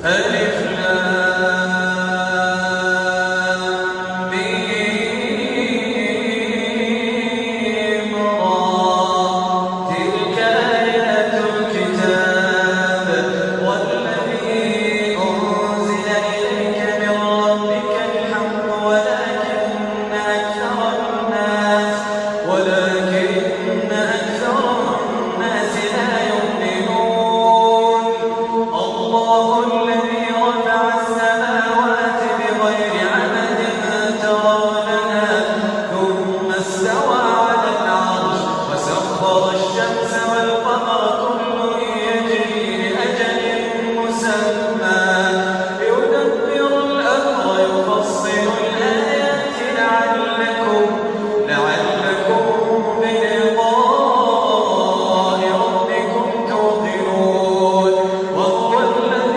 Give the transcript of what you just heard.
ألف لام ميم را تلك آيات الكتاب والذي أنزل إليك من ربك الحق ولكن أكثر الناس لا يؤمنون الله الذي